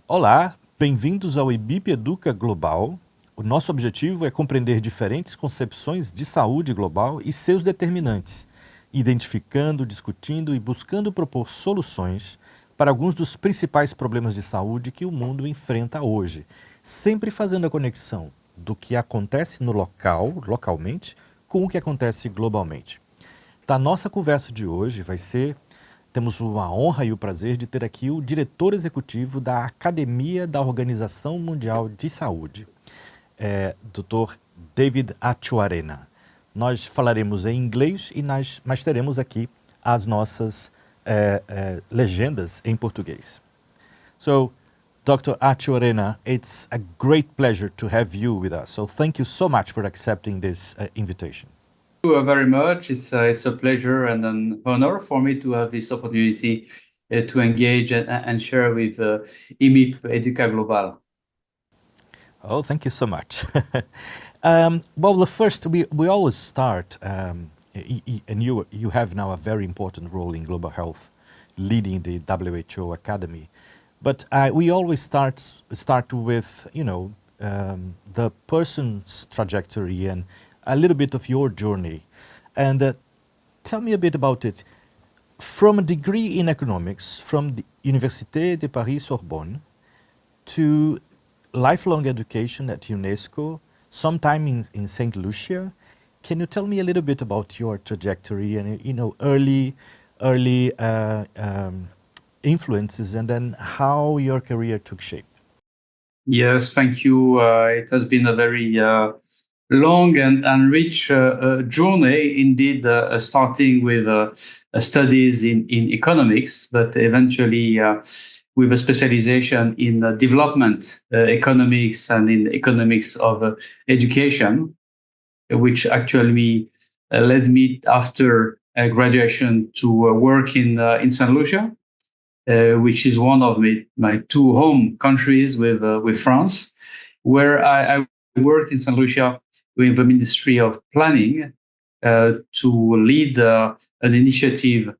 Olá, bem-vindos ao IMIP Educa Global. O nosso objetivo é compreender diferentes concepções de saúde global e seus determinantes, identificando, discutindo e buscando propor soluções para alguns dos principais problemas de saúde que o mundo enfrenta hoje, sempre fazendo a conexão do que acontece no localmente, com o que acontece globalmente. Da nossa conversa de hoje temos uma honra e o prazer de ter aqui o diretor executivo da Academia da Organização Mundial de Saúde, Dr. David Atchoarena. Nós falaremos em inglês mas teremos aqui as nossas legendas em português. So, Dr. Atchoarena, it's a great pleasure to have you with us. So thank you so much for accepting this invitation. Thank you very much. It's a pleasure and an honor for me to have this opportunity to engage and share with IMIP Educa Global. Oh, thank you so much. Well, the first, we always start, and you have now a very important role in global health, leading the WHO Academy. But we always start with, the person's trajectory and a little bit of your journey. And tell me a bit about it. From a degree in economics from the Université de Paris-Sorbonne to lifelong education at UNESCO, sometime in St. Lucia, can you tell me a little bit about your trajectory and, early influences and then how your career took shape? Yes, thank you. It has been a very long and rich journey, indeed, starting with studies in economics, but eventually with a specialization in development economics and in economics of education, which actually led me after graduation to work in St. Lucia, which is one of my two home countries with France, where I worked in St. Lucia with the Ministry of Planning to lead an initiative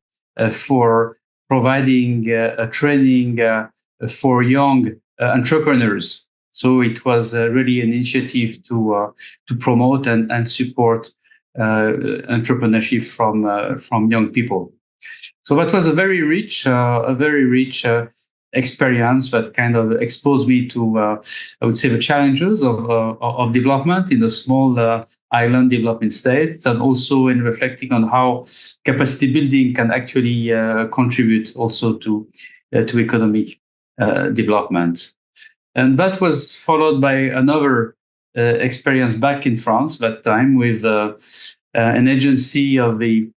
for providing training for young entrepreneurs. So it was really an initiative to promote and support entrepreneurship from young people. So that was a very rich experience that kind of exposed me to, I would say, the challenges of development in a small island developing states, and also in reflecting on how capacity building can actually contribute also to economic development. And that was followed by another experience back in France, that time with an agency of the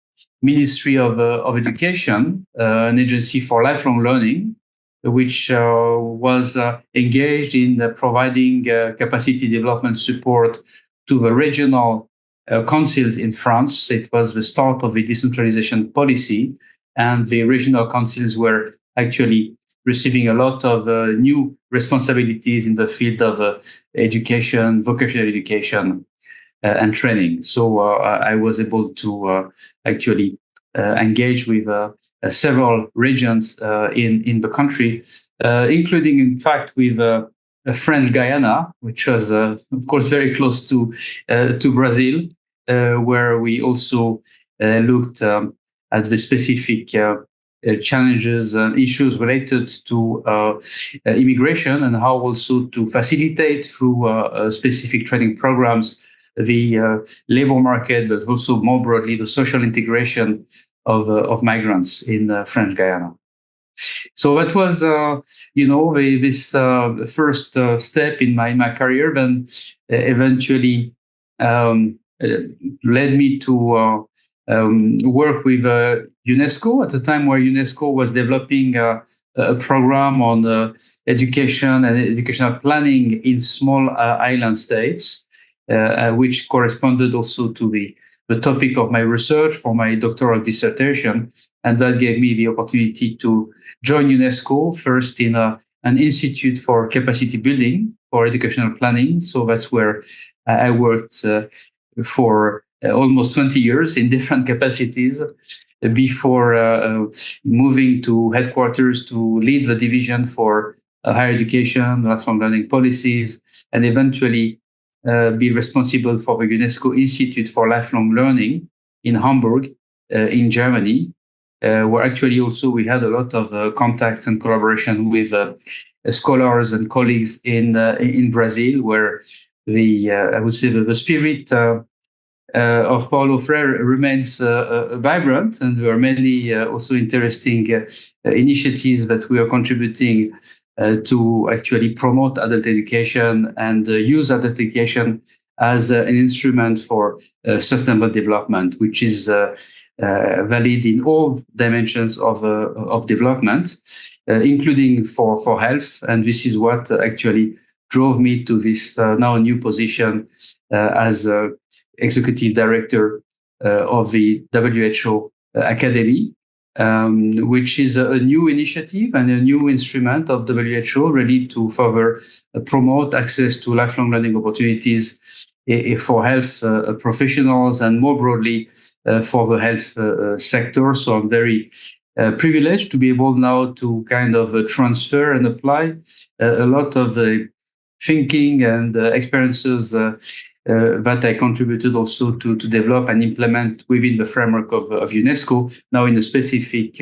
Ministry of Education, an agency for lifelong learning, which was engaged in providing capacity development support to the regional councils in France. It was the start of the decentralization policy, and the regional councils were actually receiving a lot of new responsibilities in the field of education, vocational education, and training. So I was able to actually engage with several regions in the country, including, in fact, with French Guyana, which was, of course, very close to Brazil, where we also looked at the specific challenges and issues related to immigration, and how also to facilitate through specific training programs the labor market, but also more broadly the social integration of migrants in French Guyana. So that was, this first step in my career. Then eventually led me to work with UNESCO at a time where UNESCO was developing a program on education and educational planning in small island states, which corresponded also to the topic of my research for my doctoral dissertation. And that gave me the opportunity to join UNESCO, first in a an institute for capacity building for educational planning. So that's where I worked for almost 20 years in different capacities before moving to headquarters to lead the division for higher education, lifelong learning policies, and eventually be responsible for the UNESCO Institute for Lifelong Learning in Hamburg, in Germany, where actually also we had a lot of contacts and collaboration with scholars and colleagues in Brazil, where I would say the spirit of Paulo Freire remains vibrant, and there are many also interesting initiatives that we are contributing to actually promote adult education and use adult education as an instrument for sustainable development, which is valid in all dimensions of development, including for health. And this is what actually drove me to this now new position as Executive Director of the WHO Academy, which is a new initiative and a new instrument of WHO ready to further promote access to lifelong learning opportunities for health professionals and more broadly for the health sector. So I'm very privileged to be able now to kind of transfer and apply a lot of thinking and experiences that I contributed also to develop and implement within the framework of UNESCO, now in a specific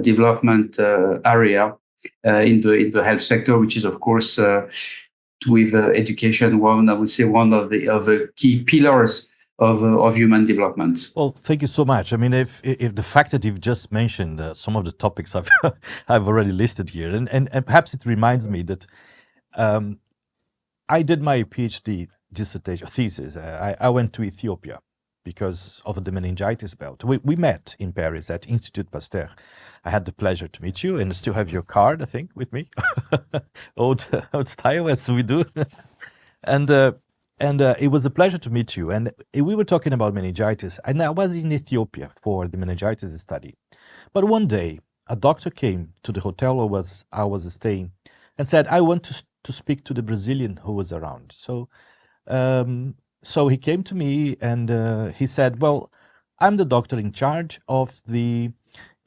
development area in the health sector, which is, of course, with education, one of the key pillars of human development. Well, thank you so much. I mean, if the fact that you've just mentioned some of the topics I've I've already listed here, and perhaps it reminds me that I did my PhD dissertation thesis. I went to Ethiopia because of the meningitis belt. We met in Paris at Institute Pasteur. I had the pleasure to meet you, and I still have your card, I think, with me, old style as we do. And it was a pleasure to meet you. And we were talking about meningitis, and I was in Ethiopia for the meningitis study. But one day, a doctor came to the hotel I was staying and said, "I want to speak to the Brazilian who was around." So he came to me and he said, "Well, I'm the doctor in charge of the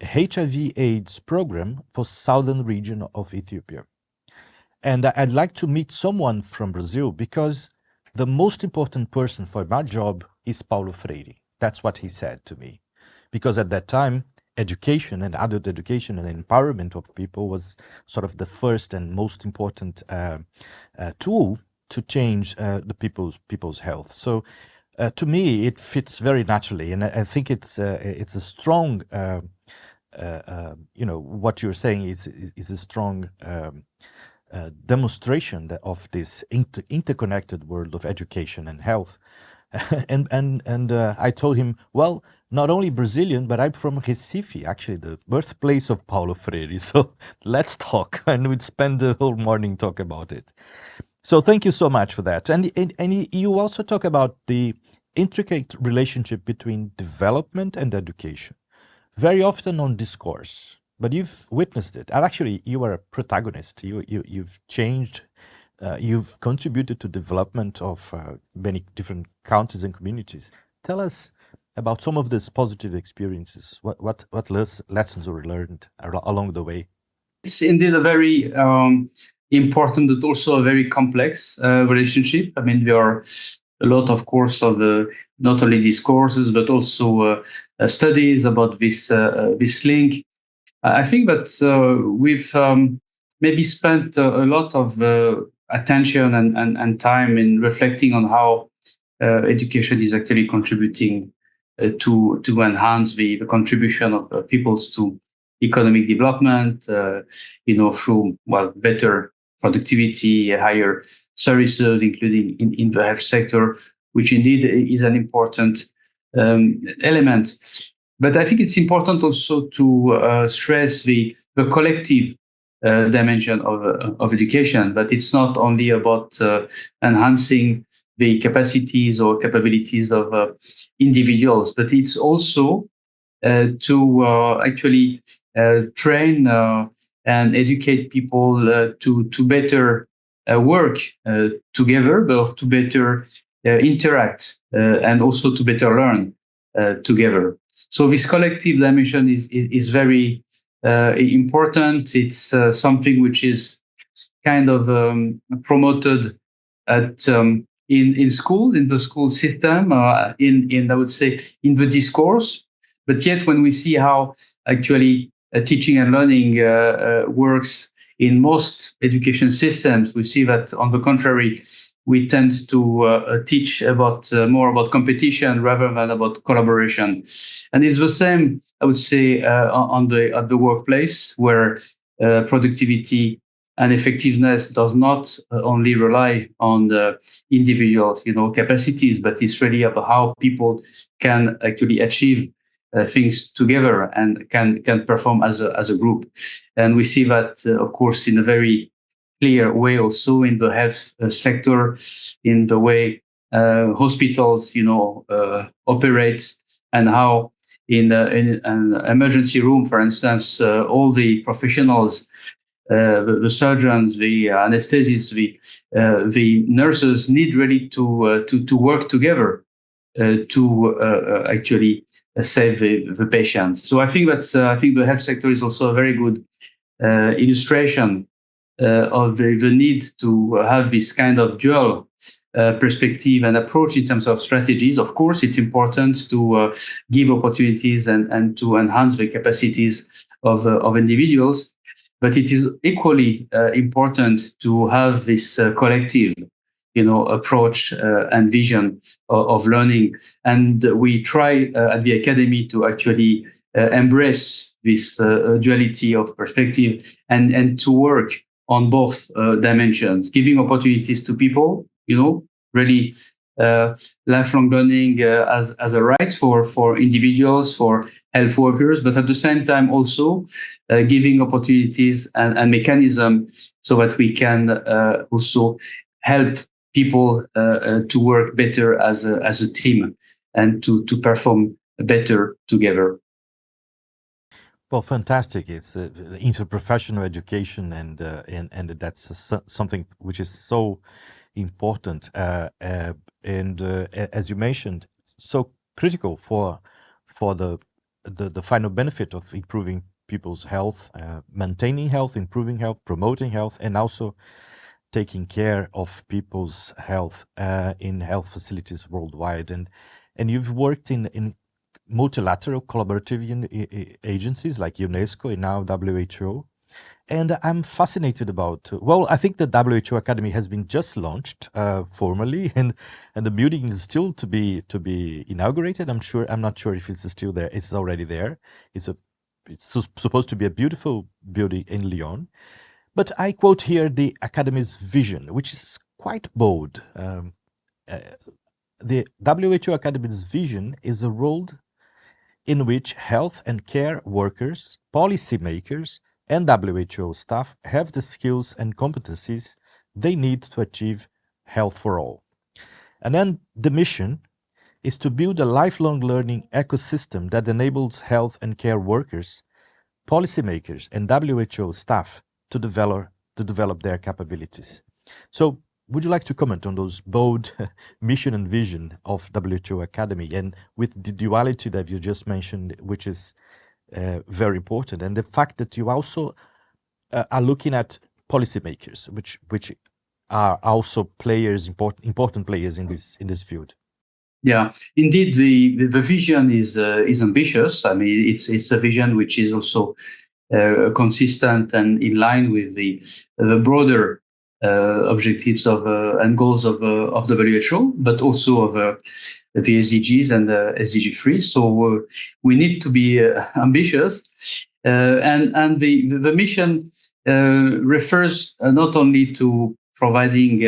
HIV/AIDS program for southern region of Ethiopia. And I'd like to meet someone from Brazil because the most important person for my job is Paulo Freire." That's what he said to me. Because at that time, education and adult education and empowerment of people was sort of the first and most important tool to change the people's health. So to me, it fits very naturally. And I think it's a strong, what you're saying is a strong demonstration of this interconnected world of education and health. and I told him, well, not only Brazilian, but I'm from Recife, actually the birthplace of Paulo Freire. So let's talk. And we'd spend the whole morning talk about it. So thank you so much for that. And you also talk about the intricate relationship between development and education, very often on discourse. But you've witnessed it. And actually, you are a protagonist. You've changed, you've contributed to development of many different countries and communities. Tell us about some of these positive experiences. What lessons were learned along the way? It's indeed a very important, but also a very complex relationship. I mean, there are a lot, of course, of not only discourses, but also studies about this link. I think that we've maybe spent a lot of attention and time in reflecting on how education is actually contributing to enhance the contribution of peoples to economic development, through better productivity, higher services, including in the health sector, which indeed is an important element. But I think it's important also to stress the collective dimension of education, that it's not only about enhancing the capacities or capabilities of individuals, but it's also to actually train and educate people to better work together, but to better interact and also to better learn together. So this collective dimension is very important. It's something which is kind of promoted at in schools, in the school system, in I would say in the discourse. But yet, when we see how actually teaching and learning works in most education systems, we see that on the contrary, we tend to teach about more about competition rather than about collaboration. And it's the same, I would say, at the workplace, where productivity and effectiveness does not only rely on the individuals, capacities, but it's really about how people can actually achieve things together and can perform as a group. And we see that, of course, in a very clear way also in the health sector, in the way hospitals, operate, and how in an emergency room, for instance, all the professionals, the surgeons, the anesthetists, the nurses need really to work together to actually save the patient. So I think the health sector is also a very good illustration of the need to have this kind of dual perspective and approach in terms of strategies. Of course, it's important to give opportunities and to enhance the capacities of individuals, but it is equally important to have this collective, approach and vision of learning. And we try at the Academy to actually embrace this duality of perspective and to work on both dimensions, giving opportunities to people, really lifelong learning as a right for individuals, for health workers, but at the same time also giving opportunities and mechanisms so that we can also help people to work better as a team and to perform better together. Well, fantastic! It's interprofessional education, and that's something which is so important, and as you mentioned, so critical for the final benefit of improving people's health, maintaining health, improving health, promoting health, and also taking care of people's health in health facilities worldwide. And you've worked in multilateral collaborative agencies like UNESCO and now WHO. And I'm fascinated about, I think the WHO Academy has been just launched formally, and the building is still to be inaugurated. I'm not sure if it's still there. It's already there. It's supposed to be a beautiful building in Lyon. But I quote here the Academy's vision, which is quite bold. The WHO Academy's vision is a world in which health and care workers, policymakers, and WHO staff have the skills and competencies they need to achieve health for all. And then the mission is to build a lifelong learning ecosystem that enables health and care workers, policymakers, and WHO staff to develop their capabilities. So would you like to comment on those bold mission and vision of WHO Academy, and with the duality that you just mentioned, which is very important, and the fact that you also are looking at policymakers, which are also players, important players in this field? Yeah, indeed, the vision is ambitious. I mean, it's a vision which is also consistent and in line with the broader objectives of and goals of WHO, but also of the SDGs and the SDG 3. So we need to be ambitious, and the mission refers not only to providing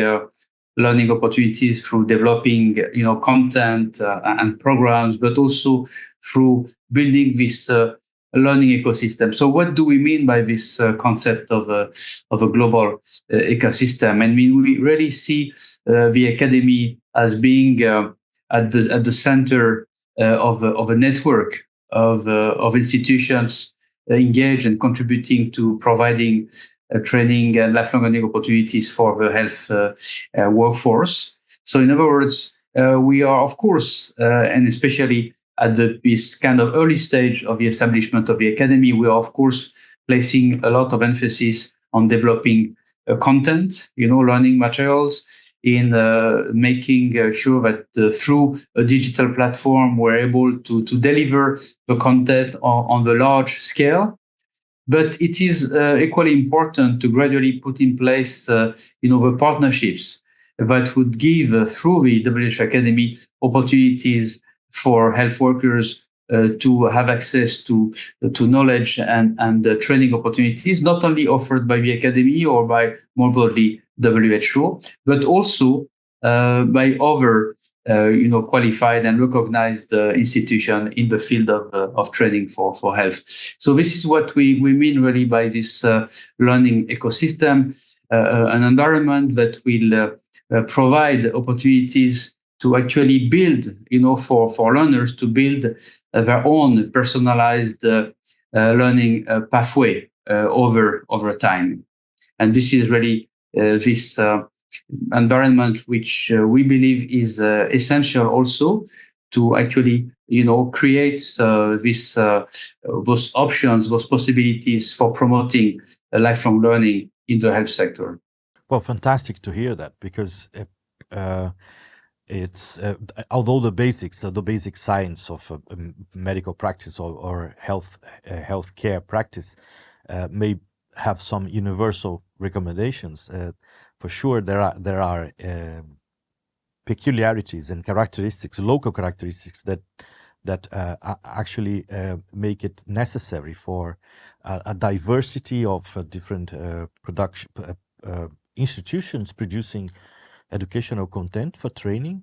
learning opportunities through developing content and programs, but also through building this learning ecosystem. So what do we mean by this concept of a global ecosystem? I mean, we really see the Academy as being at the center of a network of institutions engaged and contributing to providing training and lifelong learning opportunities for the health workforce. So in other words, we are, of course, and especially at this kind of early stage of the establishment of the Academy, we are, of course, placing a lot of emphasis on developing content, learning materials, in making sure that through a digital platform, we're able to deliver the content on the large scale. But it is equally important to gradually put in place, the partnerships that would give, through the WHO Academy, opportunities for health workers to have access to knowledge and training opportunities, not only offered by the Academy or by more broadly WHO, but also by other qualified and recognized institution in the field of training for health. So this is what we mean really by this learning ecosystem, an environment that will provide opportunities to actually build, for learners to build their own personalized learning pathway over time. And this is really this environment which we believe is essential also to actually, create those options, those possibilities for promoting lifelong learning in the health sector. Well, fantastic to hear that, because it's although the basic science of medical practice or healthcare practice may have some universal recommendations, for sure there are peculiarities and characteristics, local characteristics that actually make it necessary for a diversity of different production institutions producing educational content for training,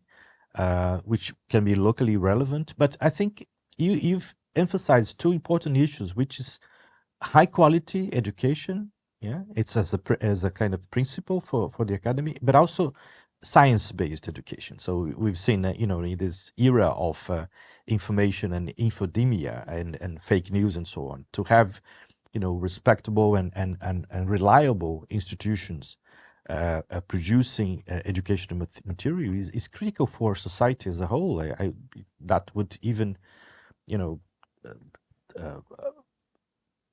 which can be locally relevant. But I think you've emphasized two important issues, which is high quality education. Yeah, it's as a kind of principle for the Academy, but also science-based education. So we've seen, in this era of information and infodemia and fake news and so on, to have, respectable and reliable institutions producing educational material is critical for society as a whole. That would even,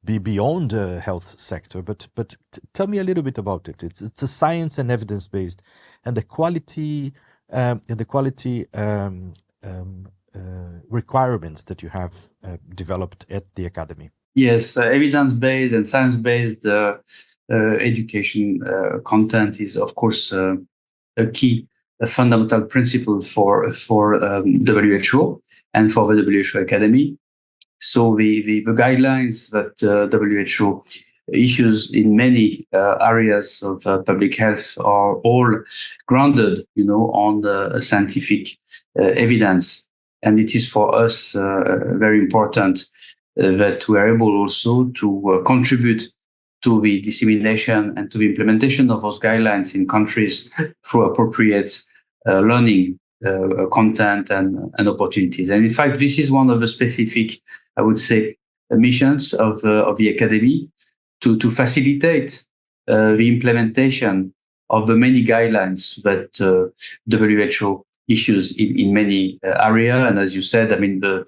be beyond the health sector. But tell me a little bit about it. It's a science and evidence based, and the quality requirements that you have developed at the Academy. Yes, evidence-based and science-based education content is, of course, a key, a fundamental principle for WHO and for the WHO Academy. So the guidelines that WHO issues in many areas of public health are all grounded, on the scientific evidence, and it is for us very important that we are able also to contribute to the dissemination and to the implementation of those guidelines in countries through appropriate learning content and opportunities. And in fact, this is one of the specific, I would say, missions of the Academy, to facilitate the implementation of the many guidelines that WHO issues in many areas. And as you said, the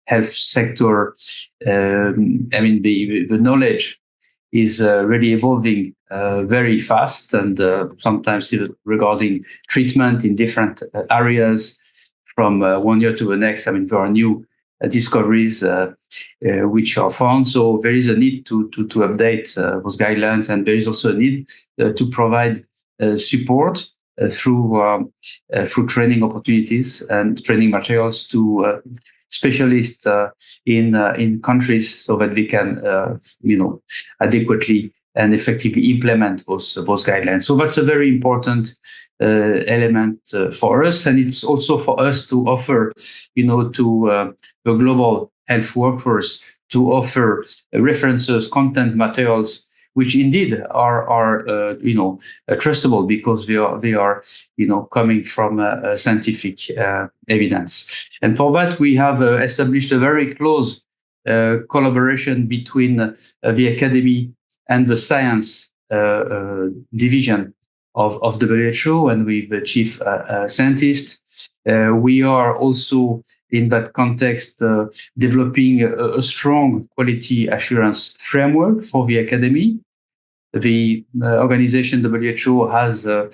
health sector, the knowledge is really evolving very fast, and sometimes even regarding treatment in different areas from 1 year to the next. There are new discoveries which are found. So there is a need to update those guidelines, and there is also a need to provide support through training opportunities and training materials to specialists in countries, so that we can adequately and effectively implement those guidelines. So that's a very important element for us, and it's also for us to offer, to the global health workforce, to offer references, content materials, which indeed are trustable, because they are coming from scientific evidence. And for that, we have established a very close collaboration between the academy and the science division of WHO and with the chief scientist. We are also in that context developing a strong quality assurance framework for the academy. The organization WHO has a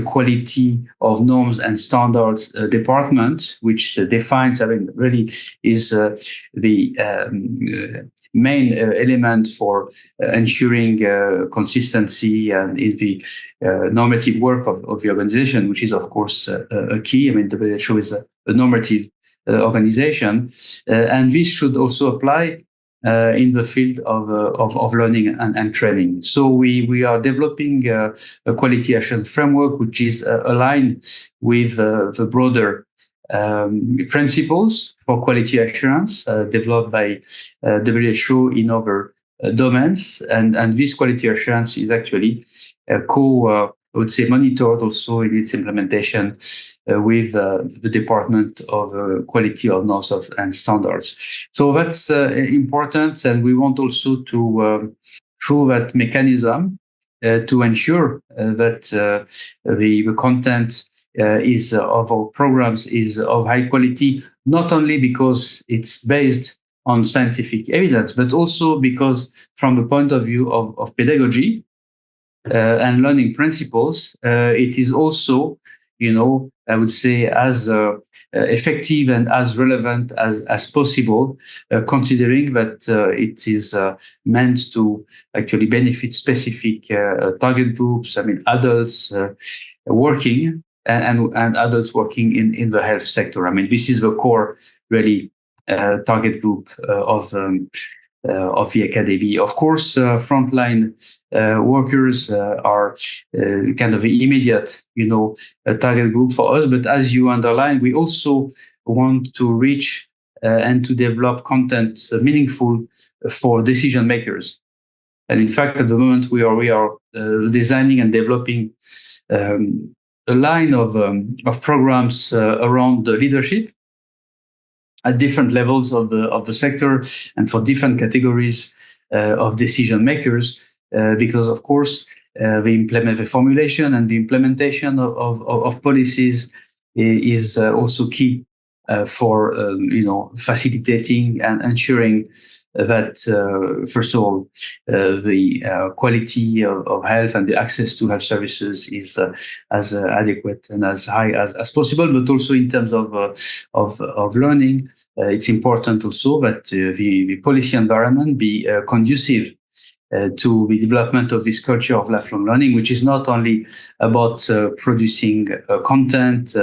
quality of norms and standards department, which defines, really is the main element for ensuring consistency and in the normative work of the organization, which is, of course, a key. WHO is a normative organization, and this should also apply in the field of learning and training. So we are developing a quality assurance framework which is aligned with the broader principles for quality assurance developed by WHO in other domains. And this quality assurance is actually monitored also in its implementation with the Department of Quality of Norms and Standards. So that's important, and we want also to through that mechanism to ensure that the content is of our programs is of high quality, not only because it's based on scientific evidence, but also because from the point of view of pedagogy, and learning principles, it is also, I would say, as effective and as relevant as possible, considering that it is meant to actually benefit specific target groups. Adults working and adults working in the health sector. This is the core, really, target group of the academy. Of course, frontline workers are kind of the immediate, target group for us. But as you underline, we also want to reach and to develop content meaningful for decision makers. And in fact, at the moment, we are designing and developing a line of programs around the leadership at different levels of the sector and for different categories of decision makers, because of course the formulation and the implementation of policies is also key for facilitating and ensuring that first of all the quality of health and the access to health services is as adequate and as high as possible. But also in terms of learning, it's important also that the policy environment be conducive to the development of this culture of lifelong learning, which is not only about producing content,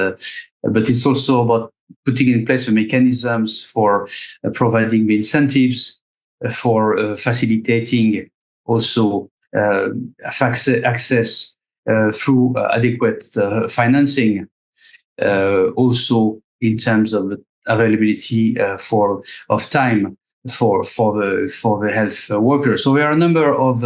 but it's also about putting in place the mechanisms for providing the incentives, for facilitating also access through adequate financing, also in terms of availability of time for the health workers. So there are a number of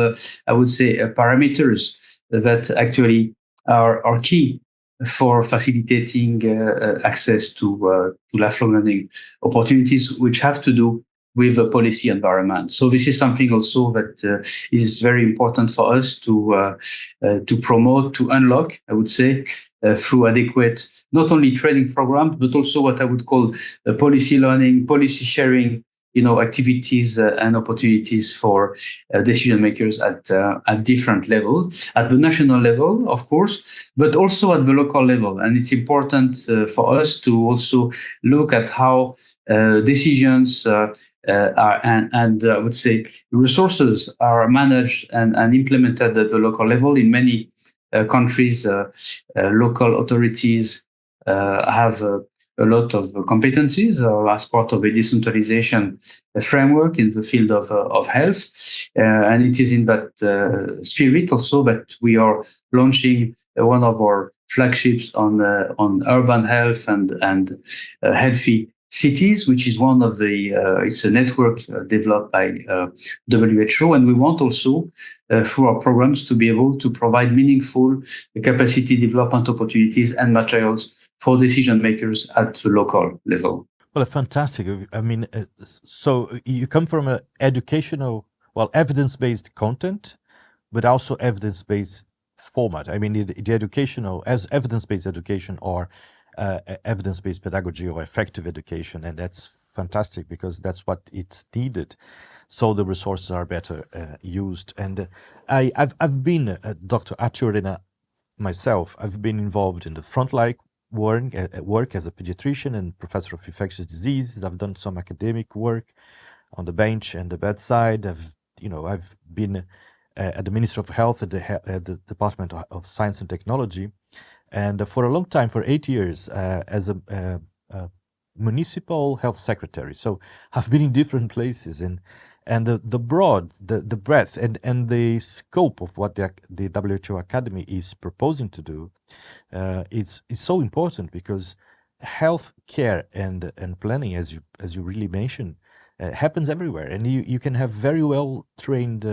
I would say parameters that actually are key for facilitating access to lifelong learning opportunities, which have to do with the policy environment. So this is something also that is very important for us to promote, to unlock, I would say, through adequate, not only training programs, but also what I would call policy learning, policy sharing, activities and opportunities for decision makers at different levels, at the national level, of course, but also at the local level. And it's important for us to also look at how decisions are and I would say resources are managed and implemented at the local level. In many countries, local authorities have a lot of competencies as part of a decentralization framework in the field of health. And it is in that spirit also that we are launching one of our flagships on urban health and healthy cities, which is one of the, it's a network developed by WHO. And we want also, through our programs, to be able to provide meaningful capacity development opportunities and materials for decision makers at the local level. Well, fantastic. I mean, so you come from a educational, well, evidence-based content, but also evidence-based format. I mean, the educational, as evidence-based education or evidence-based pedagogy or effective education, and that's fantastic because that's what it's needed. So the resources are better used. And I've been, Dr. Atchoarena, myself, I've been involved in the frontline work as a pediatrician and professor of infectious diseases. I've done some academic work on the bench and the bedside. I've been at the Ministry of Health at the Department of Science and Technology, and for a long time, for 8 years, as a municipal health secretary. So I've been in different places, and the breadth and the scope of what the WHO Academy is proposing to do, it's so important because health care and planning, as you really mentioned, happens everywhere, and you can have very well trained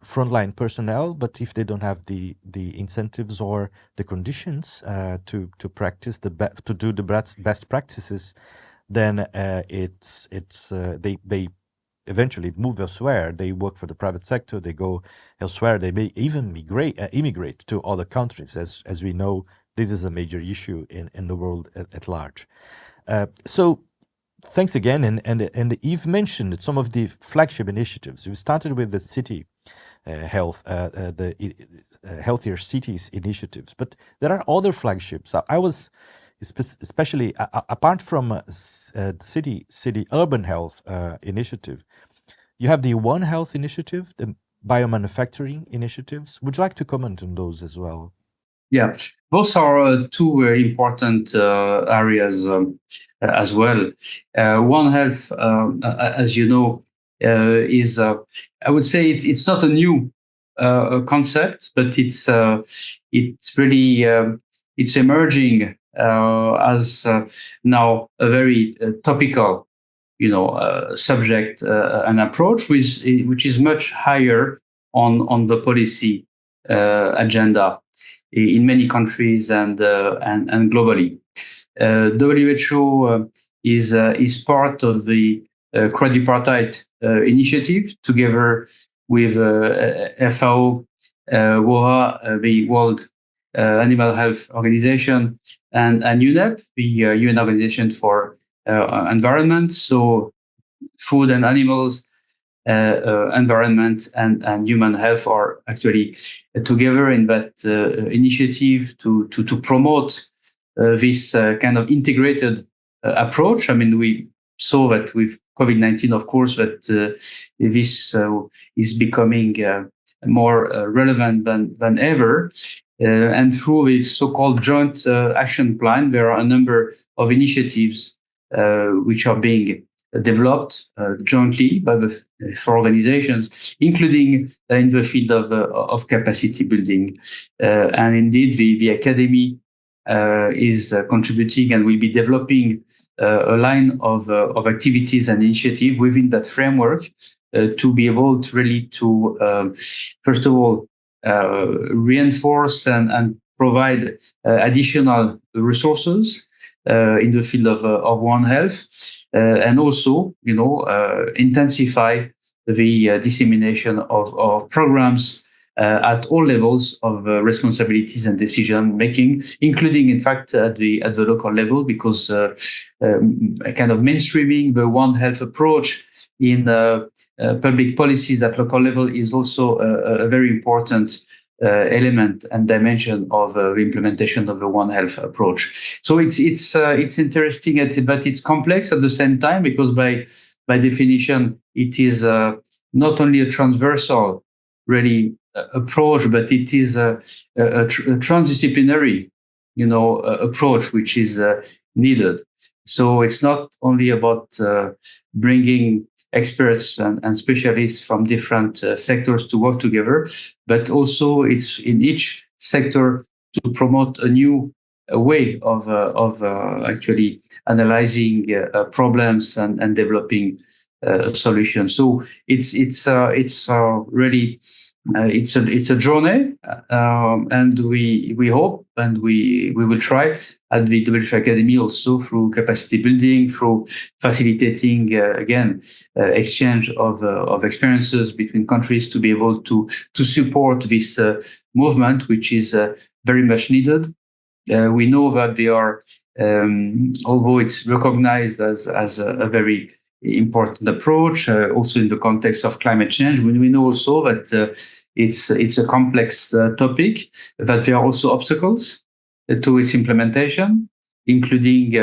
frontline personnel, but if they don't have the incentives or the conditions to practice to do the best practices, then they eventually move elsewhere. They work for the private sector. They go elsewhere. They may even immigrate to other countries. As we know, this is a major issue in the world at large. So thanks again. And you've mentioned some of the flagship initiatives. We started with the city health, the Healthier Cities initiatives, but there are other flagships. I was especially apart from city urban health initiative, you have the One Health initiative, the biomanufacturing initiatives. Would you like to comment on those as well? Yeah, those are two very important areas as well. One Health, as you know, is I would say it's not a new concept, but it's really it's emerging as now a very topical, subject and approach, which is much higher on the policy agenda in many countries and globally. WHO is part of the quadripartite initiative together with FAO, WOHA, the World Animal Health Organization, and UNEP, the UN Organization for Environment. So food and animals, environment and human health are actually together in that initiative to promote this kind of integrated approach. I mean, we saw that with COVID-19, of course, that this is becoming more relevant than ever. And through the so-called joint action plan, there are a number of initiatives which are being developed jointly by the four organizations, including in the field of capacity building. And indeed, the Academy is contributing and will be developing a line of activities and initiatives within that framework to be able to really first of all, reinforce and provide additional resources in the field of One Health, and also, intensify the dissemination of programs at all levels of responsibilities and decision making, including, in fact, at the local level, because kind of mainstreaming the One Health approach in public policies at local level is also a very important element and dimension of the implementation of the One Health approach. So it's interesting, but it's complex at the same time, because by definition it is not only a transversal really approach, but it is a transdisciplinary approach which is needed. So it's not only about bringing experts and specialists from different sectors to work together, but also it's in each sector to promote a new way of actually analyzing problems and developing solutions. So it's really it's a journey, and we hope and we will try at the WFH Academy also through capacity building, through facilitating exchange of experiences between countries to be able to support this movement, which is very much needed. We know that they are, although it's recognized as a very important approach, also in the context of climate change. We know also that it's a complex topic, that there are also obstacles to its implementation, including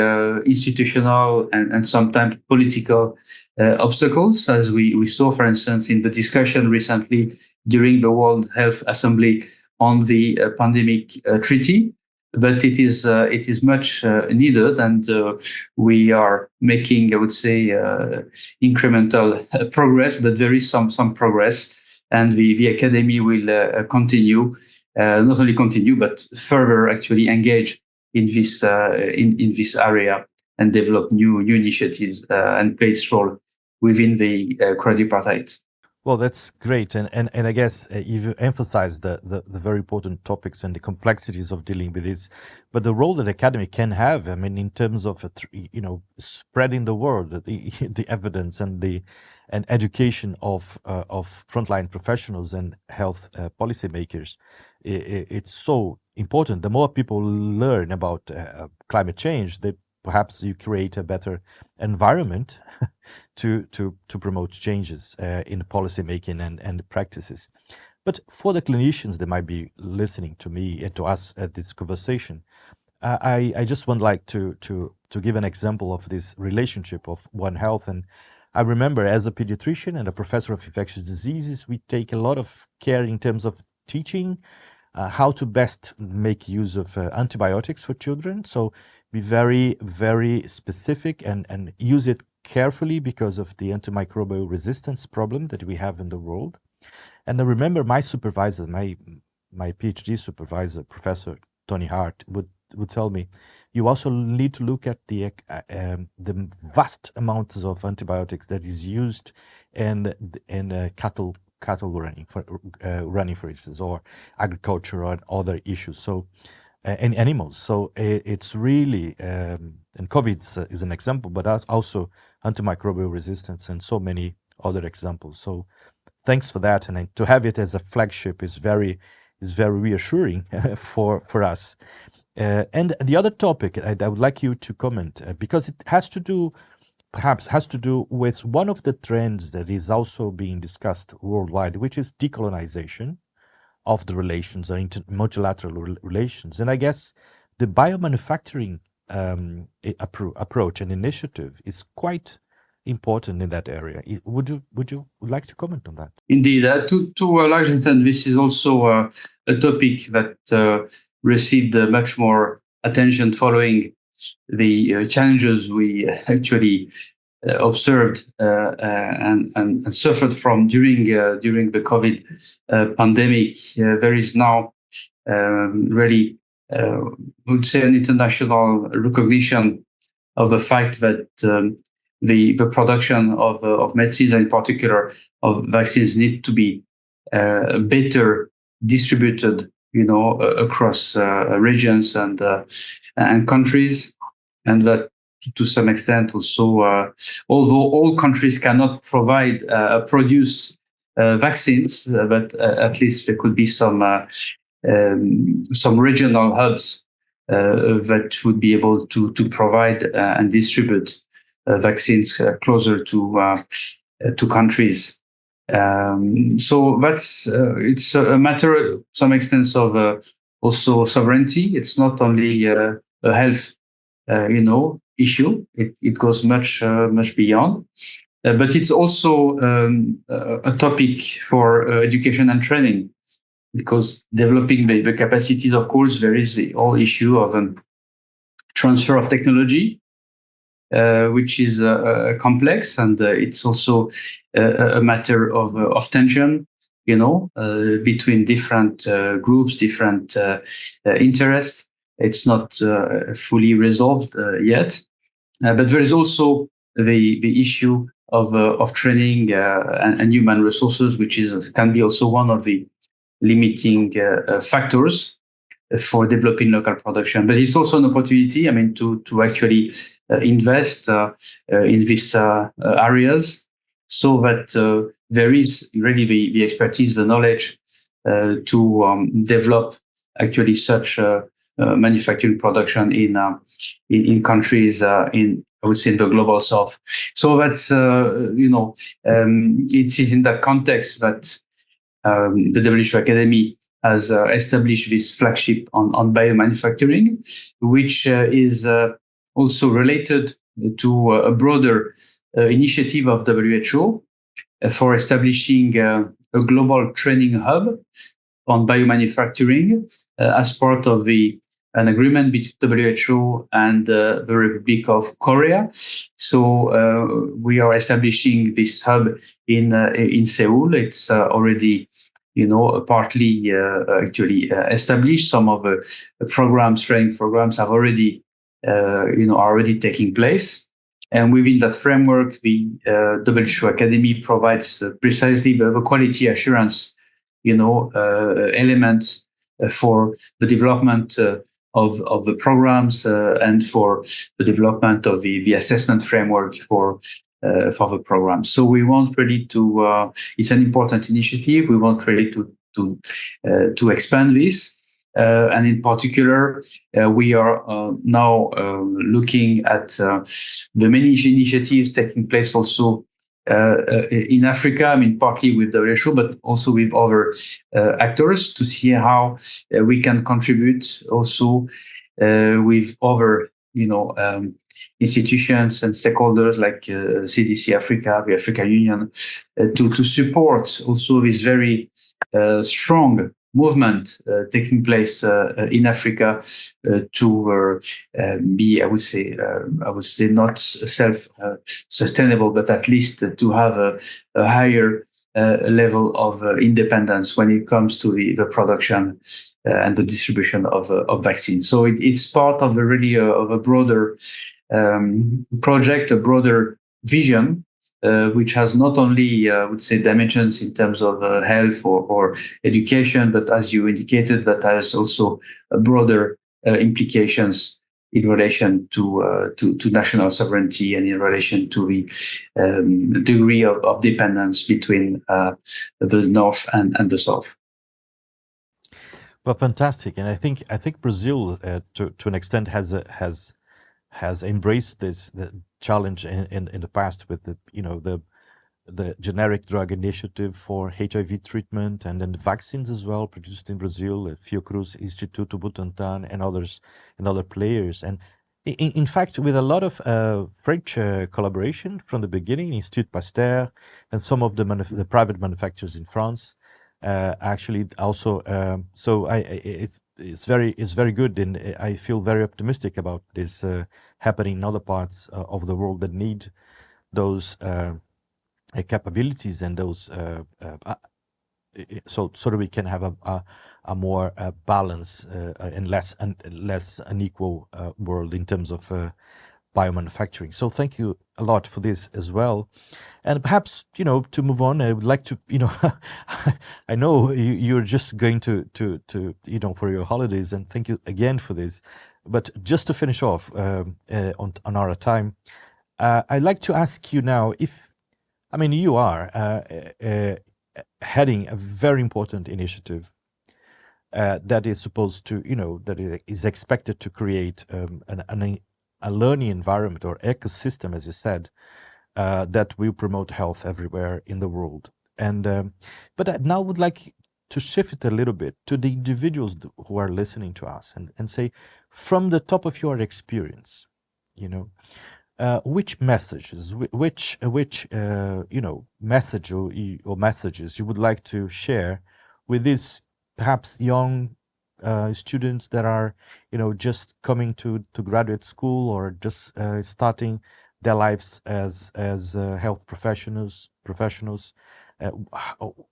institutional and sometimes political obstacles, as we saw, for instance, in the discussion recently during the World Health Assembly on the pandemic treaty. But it is much needed, and we are making, I would say, incremental progress, but there is some progress, and the Academy will continue, not only continue, but further actually engage in this area and develop new initiatives and play its role within the quadripartite. Well, that's great, and I guess you've emphasized the very important topics and the complexities of dealing with this, but the role that the Academy can have, I mean, in terms of spreading the word, the evidence and education of frontline professionals and health policymakers, it's so important. The more people learn about climate change, perhaps you create a better environment to promote changes in policy making and practices. But for the clinicians that might be listening to me and to us at this conversation, I just would like to give an example of this relationship of One Health. And I remember, as a pediatrician and a professor of infectious diseases, we take a lot of care in terms of teaching how to best make use of antibiotics for children. So be very, very specific and use it carefully because of the antimicrobial resistance problem that we have in the world. And I remember my supervisor, my PhD supervisor, Professor Tony Hart, would tell me, you also need to look at the vast amounts of antibiotics that is used in cattle running, for instance, or agriculture or other issues. So, and animals. So it's really, and COVID is an example, but also antimicrobial resistance and so many other examples. So thanks for that, and to have it as a flagship is very reassuring for us. And the other topic I would like you to comment, because it has to do with one of the trends that is also being discussed worldwide, which is decolonization of the relations or multilateral relations. And I guess the biomanufacturing approach and initiative is quite important in that area. Would you like to comment on that? Indeed, to a large extent, this is also a topic that received much more attention following the challenges we actually observed and suffered from during the COVID pandemic. There is now really, I would say, an international recognition of the fact that the production of medicines, and in particular of vaccines, need to be better distributed, across regions and countries, and that to some extent also, although all countries cannot produce vaccines, but at least there could be some regional hubs that would be able to provide and distribute vaccines closer to countries. So that's it's a matter, to some extent, of also sovereignty. It's not only a health, issue. It goes much beyond, but it's also a topic for education and training, because developing the capacities, of course, there is the whole issue of transfer of technology, which is complex, and it's also a matter of tension, between different groups, different interests. It's not fully resolved yet, but there is also the issue of training and human resources, which can be also one of the limiting factors for developing local production. But it's also an opportunity, to actually invest in these areas, so that there is really the expertise, the knowledge to develop actually such manufacturing production in countries in, I would say, in the global south. So that's it is in that context that the WHO Academy has established this flagship on biomanufacturing, which is also related to a broader initiative of WHO for establishing a global training hub on biomanufacturing as part of an agreement between WHO and the Republic of Korea. So we are establishing this hub in Seoul. It's already partly actually established. Some of the training programs have already are already taking place. And within that framework, the WHO Academy provides precisely the quality assurance elements for the development of the programs and for the development of the assessment framework for the program. So we want really to, it's an important initiative. We want really to expand this. And in particular, we are now looking at the many initiatives taking place also in Africa, partly with WHO, but also with other actors, to see how we can contribute also with other, institutions and stakeholders like CDC Africa, the African Union, to support also this very strong movement taking place in Africa to be, I would say not self-sustainable, but at least to have a higher level of independence when it comes to the production and the distribution of vaccines. So it's part of a broader project, a broader vision, which has not only, I would say, dimensions in terms of health or education, but as you indicated, that has also a broader implications in relation to national sovereignty and in relation to the degree of dependence between the North and the South. Well, fantastic, and I think Brazil, to an extent, has embraced the challenge in the past with the generic drug initiative for HIV treatment, and then the vaccines as well produced in Brazil, Fiocruz, Instituto Butantan, and other players. And in fact, with a lot of French collaboration from the beginning, Institut Pasteur, and some of the private manufacturers in France, actually also. So it's very good, and I feel very optimistic about this happening in other parts of the world that need those capabilities and those so that we can have a more balanced and less unequal world in terms of biomanufacturing. So thank you a lot for this as well. And perhaps, to move on, I would like to, I know you're just going to for your holidays, and thank you again for this. But just to finish off on our time, I'd like to ask you now you are heading a very important initiative that is supposed to, that is expected to create a learning environment or ecosystem, as you said, that will promote health everywhere in the world. And but I now would like to shift it a little bit to the individuals who are listening to us and say, from the top of your experience, which messages, which message or messages you would like to share with these perhaps young students that are, just coming to graduate school or just starting their lives as health professionals.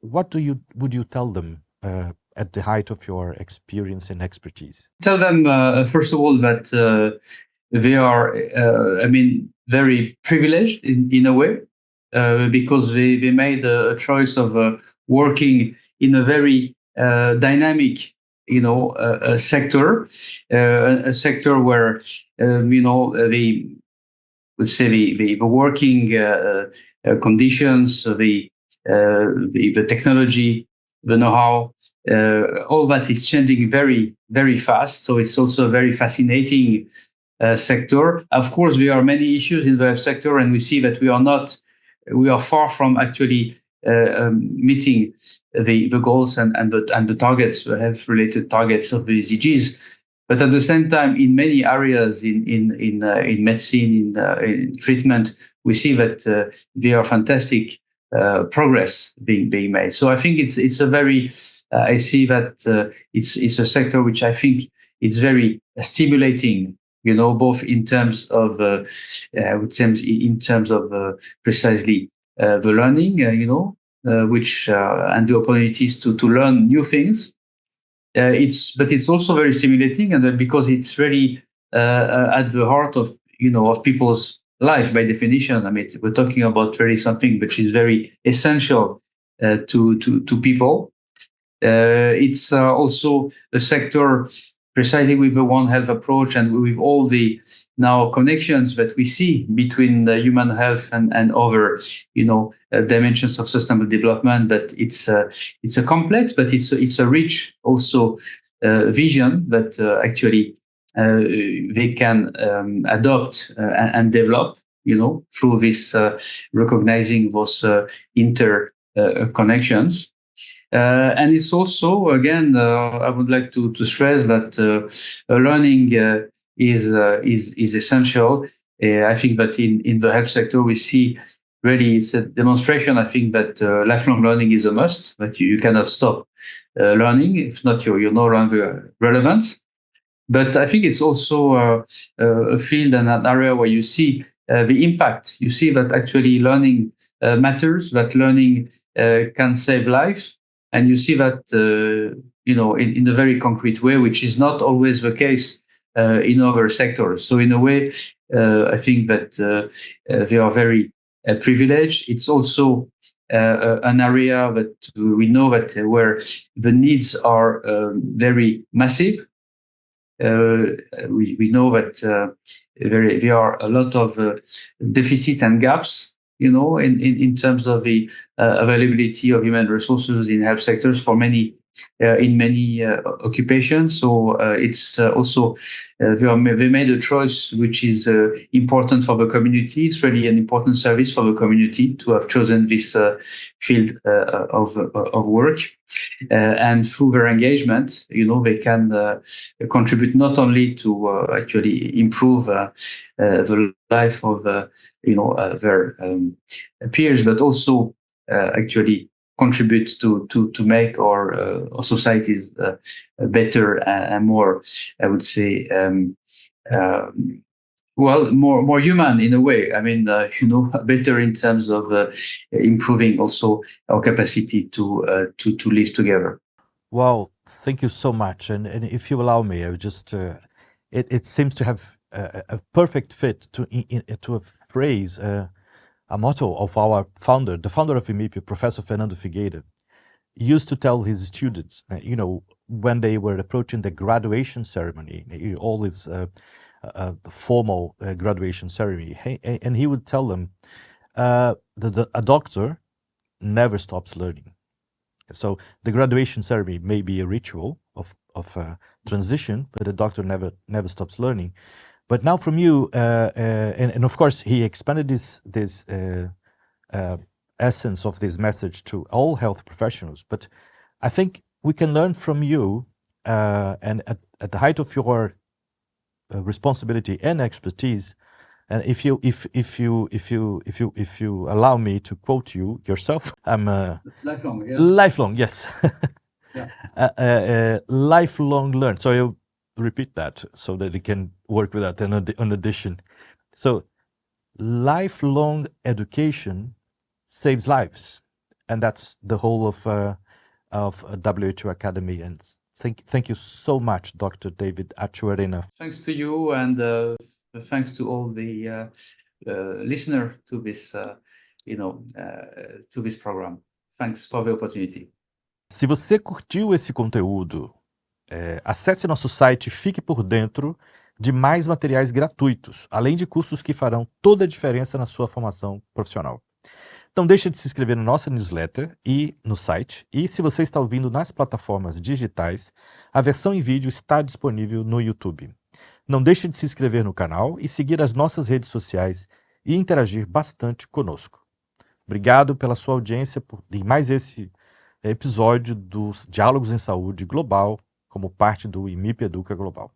What would you tell them at the height of your experience and expertise? Tell them first of all that they are, very privileged in a way because they made a choice of working in a very dynamic, sector, a sector where, the working conditions, the technology, the know-how, all that is changing very, very fast. So it's also a very fascinating sector. Of course, there are many issues in the health sector, and we see that we are far from actually meeting the goals and the targets, the health-related targets of the SDGs. But at the same time, in many areas in medicine, in treatment, we see that there are fantastic progress being made. So I think it's a very I see that it's a sector which I think is very stimulating. Both in terms of I would say in terms of precisely the learning, which and the opportunities to learn new things. But it's also very stimulating, and because it's really at the heart of of people's life by definition. I mean, we're talking about really something which is very essential to people. It's also a sector precisely with the One Health approach and with all the now connections that we see between the human health and other, dimensions of sustainable development. But it's a complex, but it's a rich also vision that actually they can adopt and develop, through this recognizing those interconnections. And it's also, again, I would like to stress that learning is essential. I think that in the health sector, we see really it's a demonstration. I think that lifelong learning is a must, that you cannot stop learning. If not, you're no longer relevant. But I think it's also a field and an area where you see the impact. You see that actually learning matters, that learning can save life. And you see that, in a very concrete way, which is not always the case in other sectors. So in a way, I think that they are very privileged. It's also an area that we know that where the needs are very massive. We know that there are a lot of deficits and gaps, in terms of the availability of human resources in health sectors for many, in many occupations. So it's also, they made a choice which is important for the community. It's really an important service for the community to have chosen this field of work. And through their engagement, they can contribute not only to actually improve the life of their peers, but also actually contribute to make our societies better and more, I would say, more human in a way. I mean, better in terms of improving also our capacity to live together. Well, thank you so much. And if you allow me, I would just, it seems to have a perfect fit to a phrase, a motto of our founder, the founder of IMIP, Professor Fernando Figueira, used to tell his students, when they were approaching the graduation ceremony, always formal graduation ceremony, and he would tell them that a doctor never stops learning. So the graduation ceremony may be a ritual of transition, but the doctor never stops learning. But now from you, and of course he expanded this essence of this message to all health professionals. But I think we can learn from you, and at the height of your responsibility and expertise. And if you allow me to quote you yourself, I'm lifelong. Yes. Lifelong, yes. Yeah. Lifelong learn. So I'll repeat that so that you can work with that an addition. So lifelong education saves lives, and that's the whole of WHO Academy. And thank you so much, Dr. David Atchoarena. Thanks to you, and thanks to all the listener to this, to this program. Thanks for the opportunity. Se você curtiu esse conteúdo, acesse nosso site e fique por dentro de mais materiais gratuitos, além de cursos que farão toda a diferença na sua formação profissional. Então deixe de se inscrever na nossa newsletter e no site, e se você está ouvindo nas plataformas digitais, a versão em vídeo está disponível no YouTube. Não deixe de se inscrever no canal e seguir as nossas redes sociais e interagir bastante conosco. Obrigado pela sua audiência em mais esse episódio dos Diálogos em Saúde Global, como parte do IMIP Educa Global.